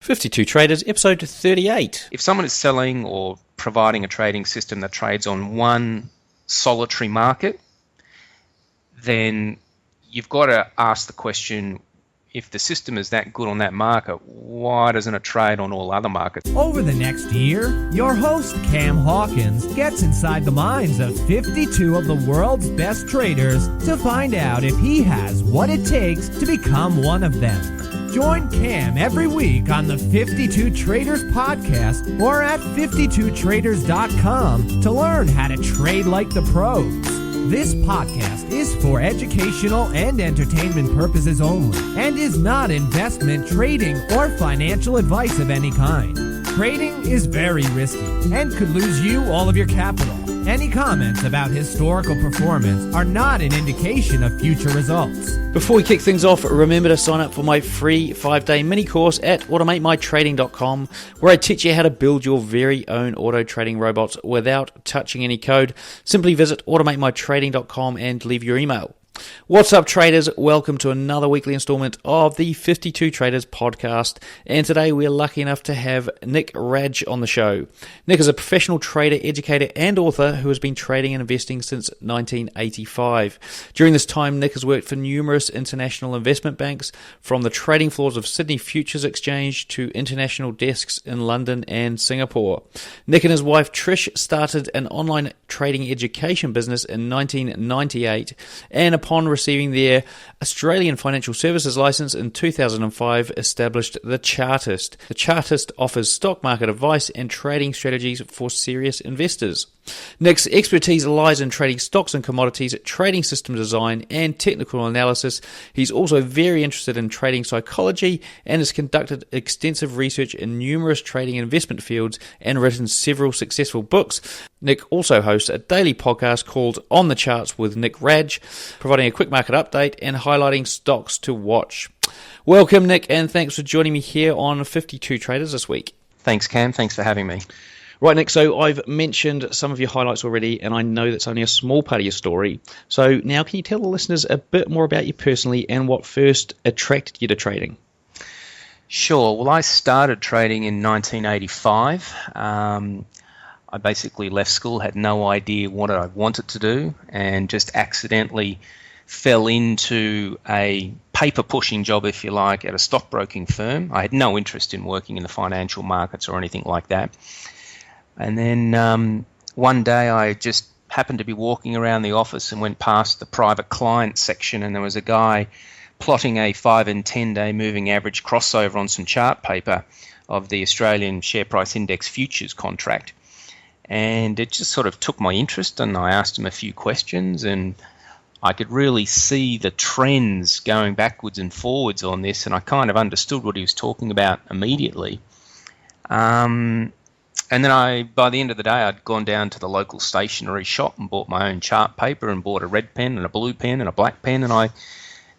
52 Traders, episode 38. If someone is selling or providing a trading system that trades on one solitary market, then you've got to ask the question, if the system is that good on that market, why doesn't it trade on all other markets? Over the next year, your host, Cam Hawkins, gets inside the minds of 52 of the world's best traders to find out if he has what it takes to become one of them. Join Cam every week on the 52 Traders podcast or at 52traders.com to learn how to trade like the pros. This podcast is for educational and entertainment purposes only and is not investment, trading, or financial advice of any kind. Trading is very risky and could lose you all of your capital. Any comments about historical performance are not an indication of future results. Before we kick things off, remember to sign up for my free 5-day mini course at automatemytrading.com, where I teach you how to build your very own auto trading robots without touching any code. Simply visit automatemytrading.com and leave your email. What's up, traders? Welcome to another weekly installment of the 52 Traders podcast, and today we're lucky enough to have Nick Radge on the show. Nick is a professional trader, educator, and author who has been trading and investing since 1985. During this time, Nick has worked for numerous international investment banks, from the trading floors of Sydney Futures Exchange to international desks in London and Singapore. Nick and his wife Trish started an online trading education business in 1998, and upon receiving their Australian Financial Services license in 2005, established The Chartist. The Chartist offers stock market advice and trading strategies for serious investors. Nick's expertise lies in trading stocks and commodities, trading system design, and technical analysis. He's also very interested in trading psychology and has conducted extensive research in numerous trading and investment fields and written several successful books. Nick also hosts a daily podcast called On the Charts with Nick Radge, providing a quick market update and highlighting stocks to watch. Welcome, Nick, and thanks for joining me here on 52 Traders this week. Thanks, Cam. Thanks for having me. Right, Nick, so I've mentioned some of your highlights already, and I know that's only a small part of your story. So now can you tell the listeners a bit more about you personally and what first attracted you to trading? Sure. Well, I started trading in 1985. I basically left school, had no idea what I wanted to do, and just accidentally fell into a paper-pushing job, if you like, at a stockbroking firm. I had no interest in working in the financial markets or anything like that. And then one day I just happened to be walking around the office and went past the private client section, and there was a guy plotting a 5 and 10-day moving average crossover on some chart paper of the Australian Share Price Index futures contract. And it just sort of took my interest, and I asked him a few questions, and I could really see the trends going backwards and forwards on this, and I kind of understood what he was talking about immediately. And then by the end of the day, I'd gone down to the local stationery shop and bought my own chart paper and bought a red pen and a blue pen and a black pen, and I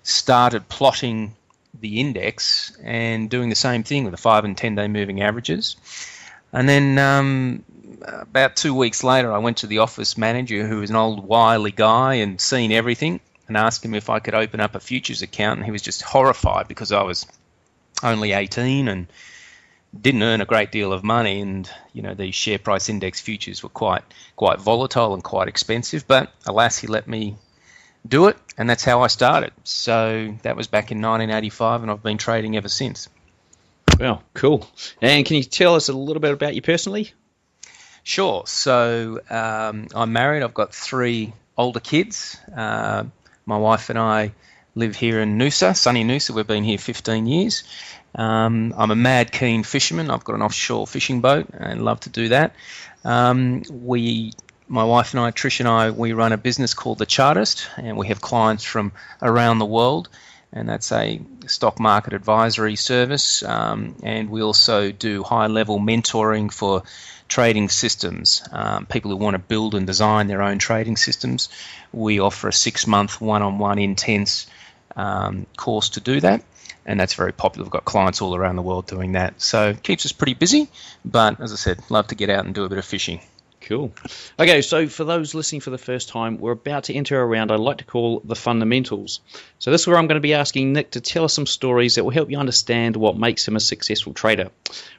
started plotting the index and doing the same thing with the 5 and 10-day moving averages. And then about 2 weeks later, I went to the office manager, who was an old wily guy and seen everything, and asked him if I could open up a futures account, and he was just horrified because I was only 18 and didn't earn a great deal of money, and these share price index futures were quite volatile and quite expensive. But alas, he let me do it, and that's how I started. So that was back in 1985, and I've been trading ever since. Wow, cool. And can you tell us a little bit about you personally? Sure. So I'm married. I've got 3 older kids. My wife and I live here in Noosa, sunny Noosa. We've been here 15 years. I'm a mad keen fisherman. I've got an offshore fishing boat and love to do that. My wife and I, Trish and I, we run a business called The Chartist, and we have clients from around the world, and that's a stock market advisory service. And we also do high-level mentoring for trading systems, people who want to build and design their own trading systems. We offer a 6-month one-on-one intense course to do that. And that's very popular. We've got clients all around the world doing that. So it keeps us pretty busy. But as I said, love to get out and do a bit of fishing. Cool. Okay, so for those listening for the first time, we're about to enter a round I like to call the fundamentals. So this is where I'm going to be asking Nick to tell us some stories that will help you understand what makes him a successful trader.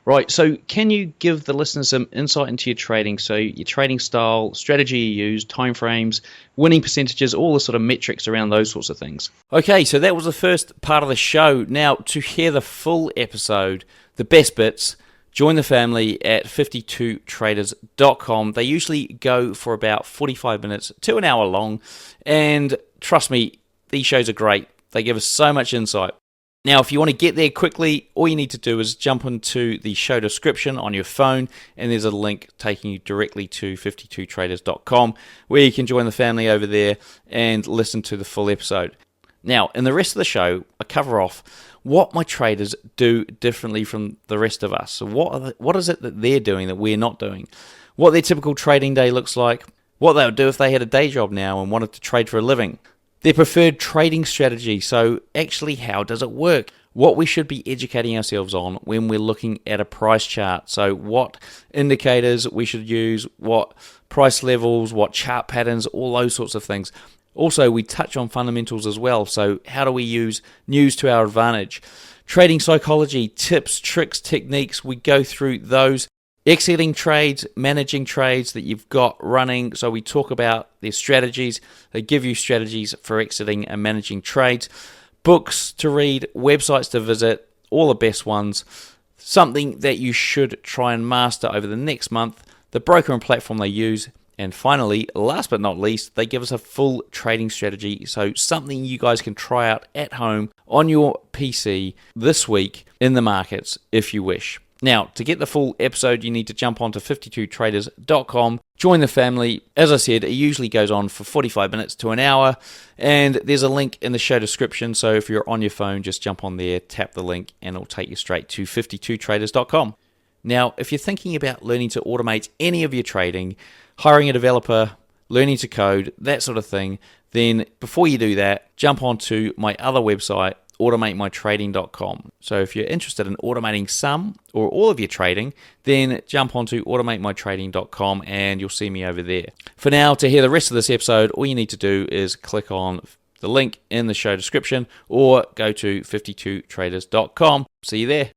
Right, so can you give the listeners some insight into your trading? So your trading style, strategy you use, timeframes, winning percentages, all the sort of metrics around those sorts of things. Okay, so that was the first part of the show. Now, to hear the full episode, the best bits, join the family at 52traders.com. They usually go for about 45 minutes to an hour long. And trust me, these shows are great. They give us so much insight. Now, if you want to get there quickly, all you need to do is jump into the show description on your phone, and there's a link taking you directly to 52traders.com, where you can join the family over there and listen to the full episode. Now, in the rest of the show, I cover off what my traders do differently from the rest of us. So what is it that they're doing that we're not doing? What their typical trading day looks like, what they would do if they had a day job now and wanted to trade for a living, their preferred trading strategy, so actually how does it work? What we should be educating ourselves on when we're looking at a price chart, so what indicators we should use, what price levels, what chart patterns, all those sorts of things. Also, we touch on fundamentals as well, so how do we use news to our advantage? Trading psychology, tips, tricks, techniques, we go through those. Exiting trades, managing trades that you've got running, so we talk about their strategies. They give you strategies for exiting and managing trades. Books to read, websites to visit, all the best ones. Something that you should try and master over the next month, the broker and platform they use. And finally, last but not least, they give us a full trading strategy, so something you guys can try out at home on your PC this week in the markets if you wish. Now, to get the full episode, you need to jump onto 52traders.com, join the family. As I said, it usually goes on for 45 minutes to an hour, and there's a link in the show description, so if you're on your phone, just jump on there, tap the link, and it'll take you straight to 52traders.com. Now, if you're thinking about learning to automate any of your trading, hiring a developer, learning to code, that sort of thing, then before you do that, jump onto my other website, automatemytrading.com. So if you're interested in automating some or all of your trading, then jump onto automatemytrading.com and you'll see me over there. For now, to hear the rest of this episode, all you need to do is click on the link in the show description or go to 52traders.com. See you there.